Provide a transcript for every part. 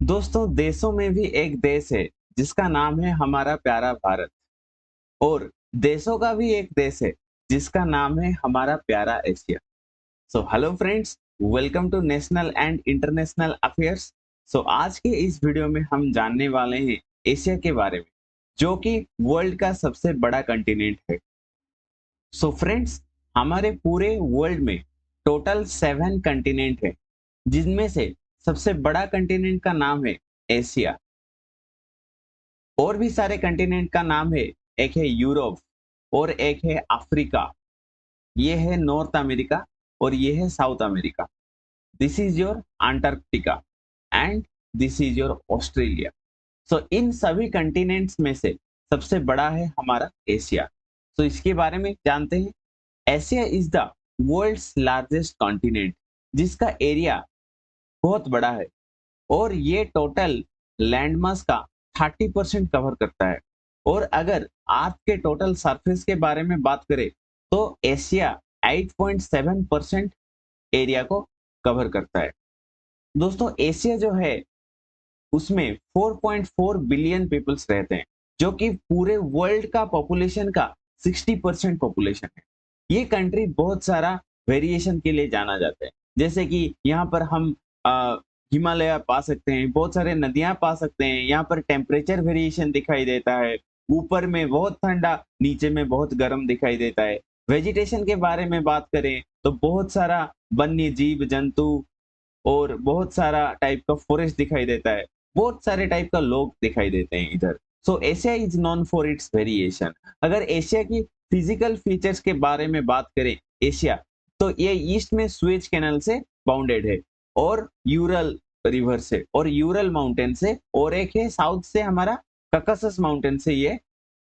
दोस्तों, देशों में भी एक देश है जिसका नाम है हमारा प्यारा भारत। और देशों का भी एक देश है जिसका नाम है हमारा प्यारा Asia. So hello friends, welcome to national and international affairs. So आज के इस वीडियो में हम जानने वाले हैं एशिया के बारे में, जो कि वर्ल्ड का सबसे बड़ा कंटिनेंट है। सो फ्रेंड्स, हमारे पूरे वर्ल्ड में टोटल 7 कंटिनेंट है, जिनमें से सबसे बड़ा कंटिनेंट का नाम है एशिया। और भी सारे कंटिनेंट का नाम है, एक है यूरोप और एक है अफ्रीका, ये है नॉर्थ अमेरिका और ये है South America. This is your Antarctica and this is your Australia. So इन सभी कंटिनेंट्स में से सबसे बड़ा है हमारा एशिया। तो इसके बारे में जानते हैं। Asia is the world's largest continent, जिसका एरिया बहुत बड़ा है और ये टोटल लैंडमास का 30% कवर करता है। और अगर अर्थ के टोटल सरफेस के बारे में बात करें तो एशिया 8.7% एरिया को कवर करता है। दोस्तों, एशिया जो है उसमें 4.4 बिलियन पीपल्स रहते हैं, जो कि पूरे वर्ल्ड का पॉपुलेशन का 60% पॉपुलेशन है। ये कंट्री बहुत सारा वेरिएशन के लिए जाना जाता है, जैसे कि यहाँ पर हम अ, हिमालय पा सकते हैं, बहुत सारे नदियां पा सकते हैं। यहाँ पर टेम्परेचर वेरिएशन दिखाई देता है, ऊपर में बहुत ठंडा, नीचे में बहुत गर्म दिखाई देता है। वेजिटेशन के बारे में बात करें तो बहुत सारा वन्य जीव जंतु और बहुत सारा टाइप का फॉरेस्ट दिखाई देता है। बहुत सारे टाइप का लोग दिखाई देते हैं इधर। सो Asia is known for its variation. अगर एशिया की फिजिकल फीचर्स के बारे में बात करें एशिया, तो ये ईस्ट में स्वेज कैनल से बाउंडेड है और यूरल रिवर से और यूरल माउंटेन से, और एक है साउथ से हमारा ककासस माउंटेन से ये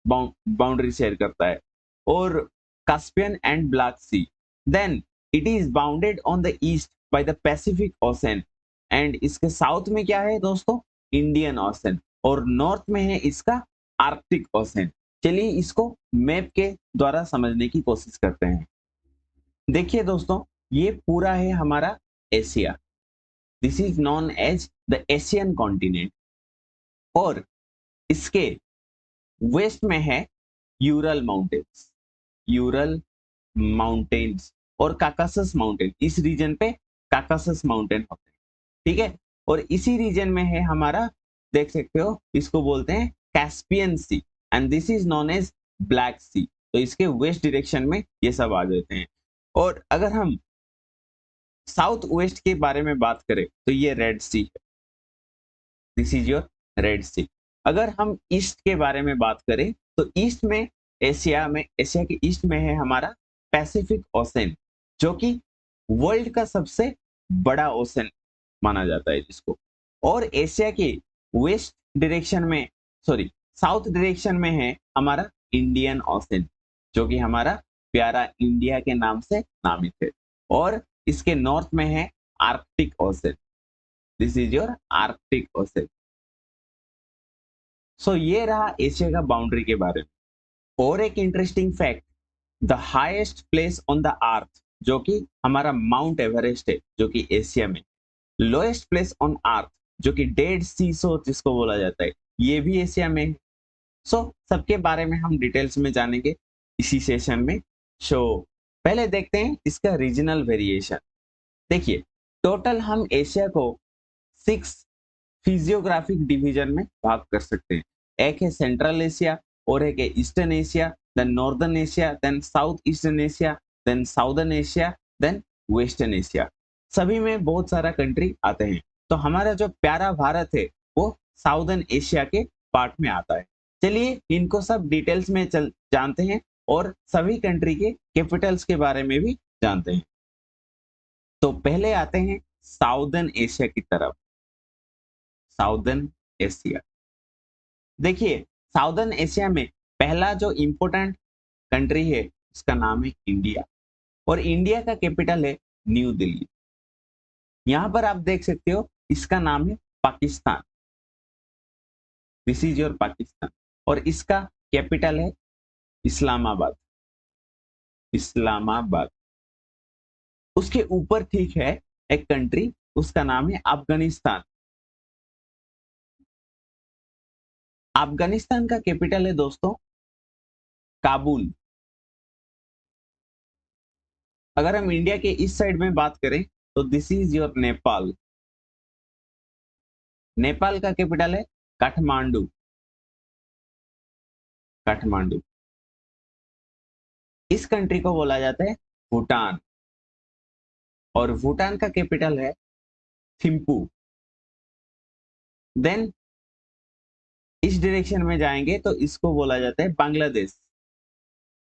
बाउंड्री शेयर करता है, और Caspian and Black Sea. Then it is bounded on the east by the Pacific Ocean, and इसके साउथ में क्या है दोस्तों? Indian ocean. और नॉर्थ में है इसका आर्कटिक ओशन। चलिए इसको मैप के द्वारा समझने की कोशिश करते हैं। देखिए दोस्तों, ये पूरा है हमारा Asia. This is known as the Asian continent. और इसके वेस्ट में है यूरल माउंटेन्स, यूरल माउंटेन्स और काकासस माउंटेन। इस रीजन पे काकासस माउंटेन होते हैं, ठीक है। और इसी रीजन में है हमारा, देख सकते हो, इसको बोलते हैं Caspian Sea, and this is known as Black Sea. तो इसके वेस्ट डायरेक्शन में ये सब आ जाते हैं। और अगर हम साउथ वेस्ट के बारे में बात करें तो ये रेड सी है। दिस इज योर रेड सी। अगर हम ईस्ट के बारे में बात करें तो ईस्ट में, एशिया के ईस्ट में है हमारा पैसिफिक ओशन, जो कि वर्ल्ड का सबसे बड़ा ओशन माना जाता है जिसको। और एशिया के वेस्ट डायरेक्शन में, सॉरी, साउथ डायरेक्शन में है हमारा इंडियन ओशन, जो कि हमारा प्यारा इंडिया के नाम से नामित है। और इसके नॉर्थ में है Arctic Ocean. This is your Arctic Ocean. So ये रहा एशिया का बाउंड्री के बारे में। और एक interesting fact, the highest place on the earth, जो कि हमारा माउंट एवरेस्ट है, जो कि एशिया में। लोएस्ट प्लेस ऑन अर्थ, जो कि डेड सी शोर जिसको बोला जाता है, ये भी एशिया में है। सो सबके बारे में हम डिटेल्स में जानेंगे इसी सेशन में। सो पहले देखते हैं इसका रीजनल वेरिएशन। देखिए, टोटल हम एशिया को 6 फिजियोग्राफिक डिवीजन में भाग कर सकते हैं। एक है सेंट्रल एशिया, और एक है Eastern Asia, then Northern Asia, then South Eastern Asia, then Southern Asia, then Western Asia. सभी में बहुत सारा कंट्री आते हैं। तो हमारा जो प्यारा भारत है वो साउदर्न एशिया के पार्ट में आता है। चलिए इनको सब डिटेल्स में चल जानते हैं और सभी कंट्री के कैपिटल्स के बारे में भी जानते हैं। तो पहले आते हैं साउदर्न एशिया की तरफ। साउदर्न एशिया, देखिए, साउदर्न एशिया में पहला जो इंपॉर्टेंट कंट्री है उसका नाम है इंडिया। और इंडिया का कैपिटल है न्यू दिल्ली। यहां पर आप देख सकते हो इसका नाम है Pakistan. This is your Pakistan. और इसका कैपिटल है इस्लामाबाद। इस्लामाबाद। उसके ऊपर ठीक है एक कंट्री, उसका नाम है अफगानिस्तान। अफगानिस्तान का कैपिटल है दोस्तों काबुल। अगर हम इंडिया के इस साइड में बात करें तो this is your Nepal. Nepal का कैपिटल है काठमांडू। काठमांडू। इस कंट्री को बोला जाता है भूटान, और भूटान का कैपिटल है थिम्पू। देन इस डायरेक्शन में जाएंगे तो इसको बोला जाता है बांग्लादेश,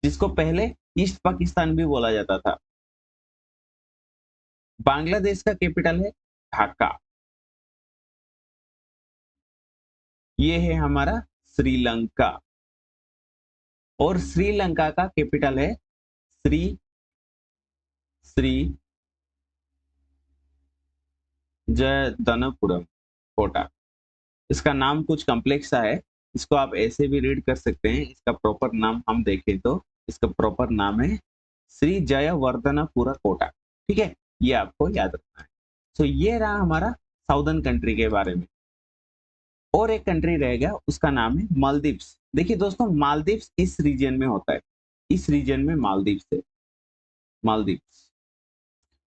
जिसको पहले ईस्ट पाकिस्तान भी बोला जाता था। बांग्लादेश का कैपिटल है ढाका। ये है हमारा श्रीलंका, और श्रीलंका का कैपिटल है श्री श्री जयदनपुरम कोटा। इसका नाम कुछ कॉम्प्लेक्स सा है, इसको आप ऐसे भी रीड कर सकते हैं। इसका प्रॉपर नाम हम देखें तो इसका प्रॉपर नाम है श्री जयवर्धनपुरा कोटा। ठीक है, ये आपको याद रखना है। तो ये रहा हमारा साउदर्न कंट्री के बारे में। और एक कंट्री रह गया, उसका नाम है मालदीव्स। देखिए दोस्तों, मालदीव्स इस रीजन में होता है, इस रीजन में मालदीव्स है, मालदीव्स।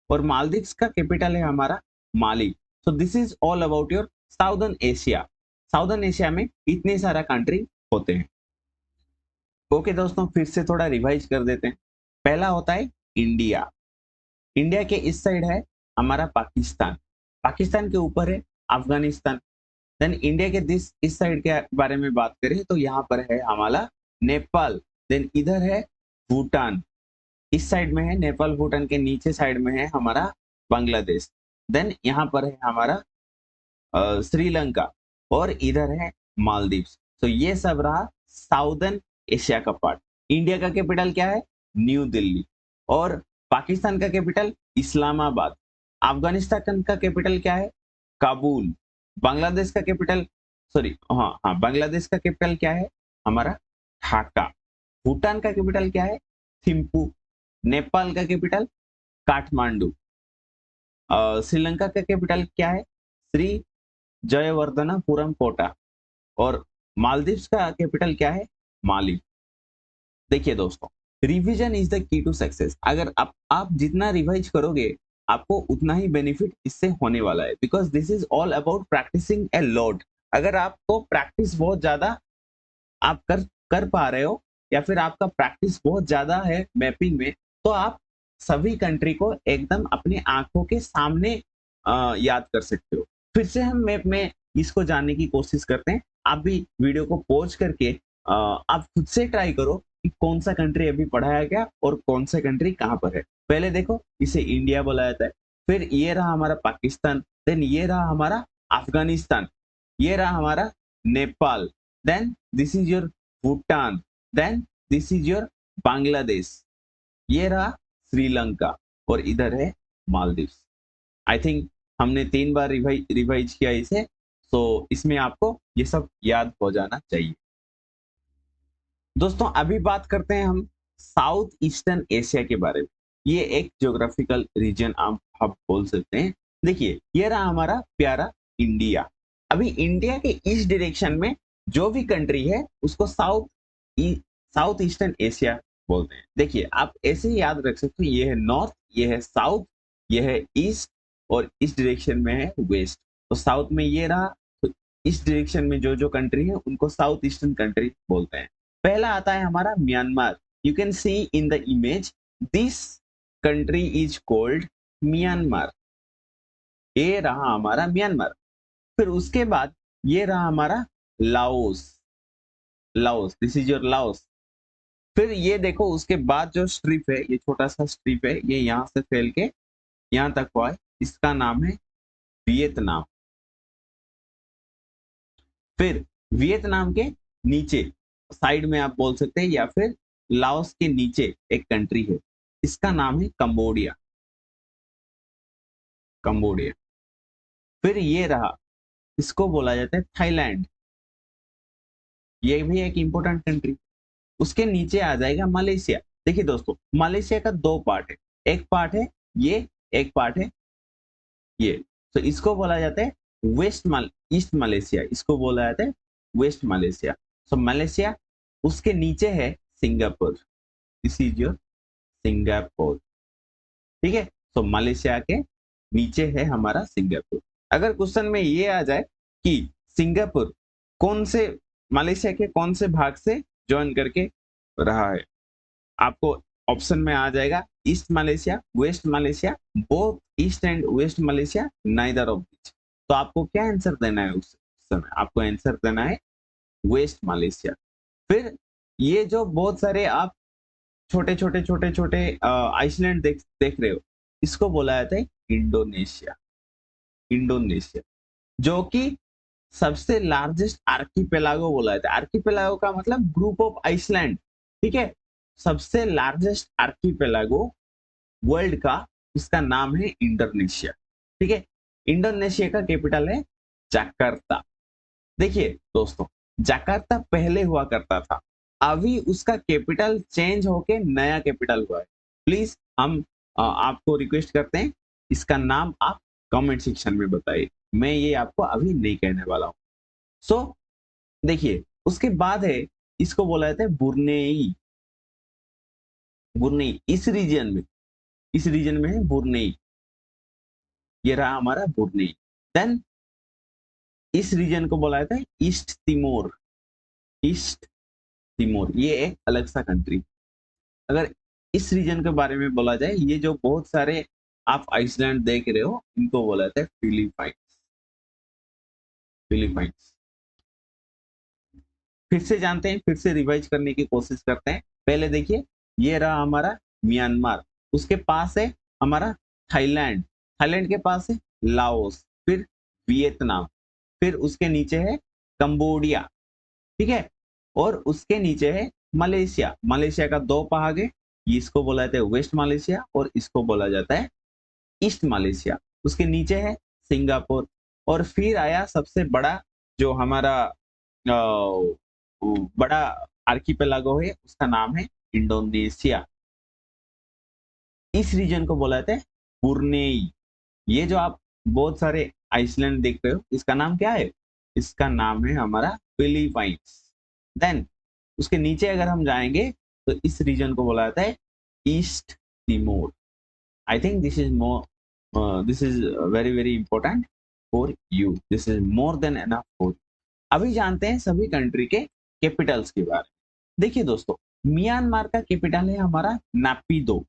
और मालदीव्स का कैपिटल है हमारा Male. So this is all about your southern Asia. Southern Asia में इतने सारा कंट्री होते हैं। ओके दोस्तों, फिर से थोड़ा रिवाइज कर देते हैं। पहला होता है इंडिया। इंडिया के इस साइड है हमारा पाकिस्तान। पाकिस्तान के ऊपर है अफगानिस्तान। देन इंडिया के इस साइड के बारे में बात करें तो यहाँ पर है हमारा नेपाल। देन इधर है भूटान, इस साइड में है नेपाल। भूटान के नीचे साइड में है हमारा बांग्लादेश। देन यहाँ पर है हमारा श्रीलंका, और इधर है मालदीव्स। तो ये सब रहा साउदर्न एशिया का पार्ट। इंडिया का कैपिटल क्या है? न्यू दिल्ली। और पाकिस्तान का कैपिटल इस्लामाबाद। अफगानिस्तान का कैपिटल क्या है? काबुल। बांग्लादेश का कैपिटल बांग्लादेश का कैपिटल क्या है? हमारा ढाका। भूटान का कैपिटल क्या है? थिम्पू। नेपाल का कैपिटल काठमांडू। श्रीलंका का कैपिटल क्या है? श्री जयवर्धनपुरम कोटा। और मालदीव्स का कैपिटल क्या है? माली। देखिए दोस्तों, revision is the key to success. अगर आप जितना रिवाइज करोगे आपको उतना ही बेनिफिट इससे होने वाला है, because this is all about practising a lot. अगर आपको प्रैक्टिस बहुत ज्यादा आप कर पा रहे हो, या फिर आपका प्रैक्टिस बहुत ज्यादा है मैपिंग में, तो आप सभी कंट्री को एकदम अपनी आंखों के सामने याद कर सकते हो। फिर से हम मैप में इसको जानने की कोशिश करते हैं। आप भी वीडियो को पॉज करके आप खुद से ट्राई करो कि कौन सा कंट्री अभी पढ़ाया गया और कौन सा कंट्री कहाँ पर है। पहले देखो, इसे इंडिया बोला जाता है, फिर ये रहा हमारा पाकिस्तान, देन ये रहा हमारा अफगानिस्तान, ये रहा हमारा Nepal, then this is your Bhutan, then this is your Bangladesh, ये रहा श्रीलंका, और इधर है मालदीव्स। आई थिंक हमने 3 बार रिवाइज किया इसे, तो इसमें आपको ये सब याद हो जाना चाहिए। दोस्तों अभी बात करते हैं हम साउथ ईस्टर्न एशिया के बारे में। ये एक ज्योग्राफिकल रीजन आप बोल सकते हैं। देखिए, ये रहा हमारा प्यारा इंडिया। अभी इंडिया के इस डायरेक्शन में जो भी कंट्री है उसको साउथ ईस्टर्न एशिया बोलते हैं। देखिए, आप ऐसे ही याद रख सकते हो, ये है नॉर्थ, ये है साउथ, ये है ईस्ट, और इस डायरेक्शन में है वेस्ट। तो साउथ में ये रहा, तो इस डायरेक्शन में जो जो कंट्री है उनको साउथ ईस्टर्न कंट्री बोलते हैं। पहला आता है हमारा Myanmar. You can see in the image, this country is called Myanmar. ये रहा हमारा म्यांमार। फिर उसके बाद ये रहा हमारा Laos. Laos, this is your Laos. फिर ये देखो, उसके बाद जो स्ट्रिप है, ये छोटा सा स्ट्रिप है, ये यहां से फैल के यहां तक हुआ है, इसका नाम है वियतनाम। फिर वियतनाम के नीचे साइड में आप बोल सकते हैं, या फिर लाओस के नीचे एक कंट्री है, इसका नाम है कंबोडिया। कंबोडिया। फिर ये रहा, इसको बोला जाता है थाईलैंड। ये भी एक इंपॉर्टेंट कंट्री। उसके नीचे आ जाएगा मलेशिया। देखिए दोस्तों, मलेशिया का 2 पार्ट है, एक पार्ट है ये, एक पार्ट है ये। तो इसको बोला जाता है ईस्ट मलेशिया, इसको बोला जाता है वेस्ट मलेशिया। सो मलेशिया, उसके नीचे है Singapore, this is your Singapore, ठीक है। सो मलेशिया के नीचे है हमारा सिंगापुर। अगर क्वेश्चन में ये आ जाए कि सिंगापुर कौन से मलेशिया के कौन से भाग से ज्वाइन करके रहा है, आपको ऑप्शन में आ जाएगा East Malaysia, West Malaysia, both east and west Malaysia, neither of this. तो आपको क्या आंसर देना है उस समय? आपको आंसर देना है वेस्ट मलेशिया। फिर ये जो बहुत सारे आप छोटे छोटे छोटे छोटे आइसलैंड देख रहे हो, इसको बोला जाता है इंडोनेशिया। इंडोनेशिया जो कि सबसे लार्जेस्ट आर्कीपेलागो बोला जाता है। आर्कीपेलागो का मतलब ग्रुप ऑफ आइसलैंड, ठीक है। सबसे लार्जेस्ट आर्कीपेलागो वर्ल्ड का, इसका नाम है इंडोनेशिया, ठीक है। इंडोनेशिया का कैपिटल है जकार्ता। देखिए दोस्तों, जकार्ता पहले हुआ करता था, अभी उसका कैपिटल चेंज होके नया कैपिटल हुआ है। प्लीज हम आपको रिक्वेस्ट करते हैं, इसका नाम आप कमेंट सेक्शन में बताइए, मैं ये आपको अभी नहीं कहने वाला हूं। सो देखिए, उसके बाद है, इसको बोला जाता है बुर्नेई। बुर्नेई इस रीजन में है बुर्नेई, ये रहा हमारा बुर्नेई। देन इस रीजन को बोला जाता है ईस्ट तिमोर। ईस्ट तिमोर ये एक अलग सा कंट्री। अगर इस रीजन के बारे में बोला जाए, ये जो बहुत सारे आप आइसलैंड देख रहे हो, इनको बोला जाता है फिलीपाइंस। फिलीपाइंस फिर से जानते हैं, फिर से रिवाइज करने की कोशिश करते हैं। पहले देखिए, ये रहा हमारा म्यांमार, उसके पास है हमारा थाईलैंड, थाईलैंड के पास है लाओस, फिर वियतनाम, फिर उसके नीचे है कंबोडिया, ठीक है। और उसके नीचे है मलेशिया। मलेशिया का दो भाग है, इसको बोला जाता है वेस्ट मलेशिया और इसको बोला जाता है ईस्ट मलेशिया। उसके नीचे है सिंगापुर। और फिर आया सबसे बड़ा जो हमारा बड़ा आर्कीपेलागो है, उसका नाम है इंडोनेशिया। इस रीजन को बोला जाता है बुर्नेई। ये जो आप बहुत सारे आइसलैंड देख रहे हो, इसका नाम क्या है? इसका नाम है हमारा फिलीपाइंस। देन उसके नीचे अगर हम जाएंगे तो इस रीजन को बोला जाता है east Timor. I think this is very very important for you, this is more than enough for. अभी जानते हैं सभी कंट्री के कैपिटल्स के बारे में। देखिए दोस्तों, म्यांमार का कैपिटल है हमारा नापिदो।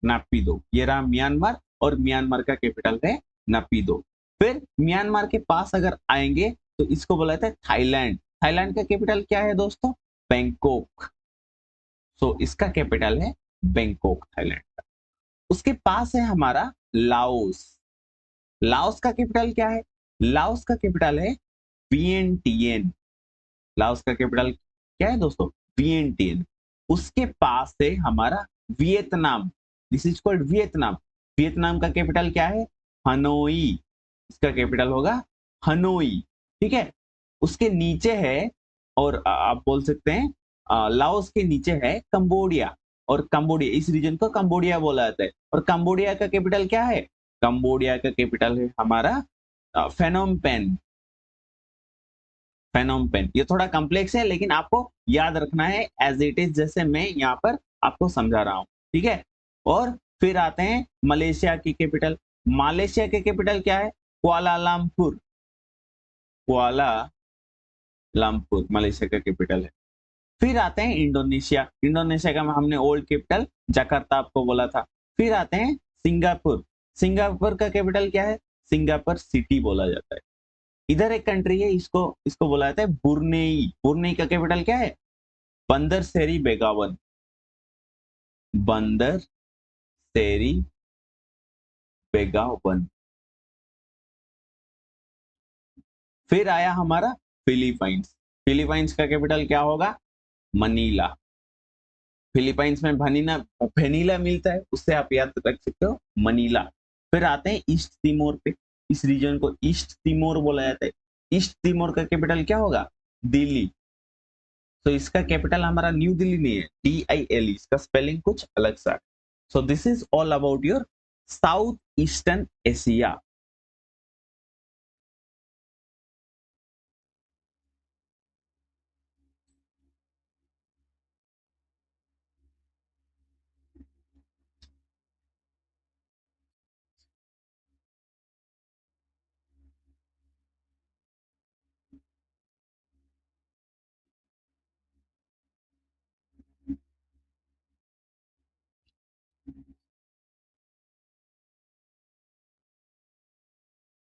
नापिदो, ये रहा म्यांमार, और म्यांमार का कैपिटल है नापिदो। फिर म्यांमार के पास अगर आएंगे तो इसको बोला जाता है थाईलैंड। थाईलैंड का कैपिटल क्या है दोस्तों? बैंकॉक। सो इसका कैपिटल है बैंकॉक, थाईलैंड का। उसके पास है हमारा लाओस। लाओस का कैपिटल क्या है? लाओस का कैपिटल है वियंटियन। लाओस का कैपिटल क्या है दोस्तों? वियंटियन। उसके पास है हमारा Vietnam, this is called Vietnam. Vietnam का कैपिटल क्या है? हनोई। इसका कैपिटल होगा हनोई, ठीक है। उसके नीचे है, और आप बोल सकते हैं लाओस के नीचे है कंबोडिया। और कंबोडिया, इस रीजन को कंबोडिया बोला जाता है। और कंबोडिया का कैपिटल क्या है? कंबोडिया का कैपिटल है हमारा फेनोम पेन। फेनोम पेन, ये थोड़ा कॉम्प्लेक्स है, लेकिन आपको याद रखना है एज इट इज, जैसे मैं यहाँ पर आपको समझा रहा हूँ, ठीक है। और फिर आते हैं मलेशिया की कैपिटल। मलेशिया के कैपिटल क्या है? कुआलालंपुर। कुआलालंपुर मलेशिया का कैपिटल है। फिर आते हैं इंडोनेशिया। इंडोनेशिया का हमने ओल्ड कैपिटल जकार्ता आपको बोला था। फिर आते हैं सिंगापुर। सिंगापुर का कैपिटल क्या है? सिंगापुर सिटी बोला जाता है। इधर एक कंट्री है, इसको इसको बोला जाता है बुर्नेई। बुर्नेई का कैपिटल क्या है? बंदर सेरी बेगावन। बंदर सेरी बेगावन। फिर आया हमारा फिलीपाइंस। फिलीपाइंस का कैपिटल क्या होगा? मनीला। फिलीपाइंस में वेनिला मिलता है, उससे आप याद रख सकते हो मनीला। फिर आते हैं ईस्ट तिमोर पे। इस रीजन को ईस्ट तिमोर बोला जाता है। ईस्ट तिमोर का कैपिटल क्या होगा? दिल्ली। तो इसका कैपिटल हमारा न्यू दिल्ली नहीं है, DILE, इसका स्पेलिंग कुछ अलग सा है। सो this is all about your south Eastern Asia.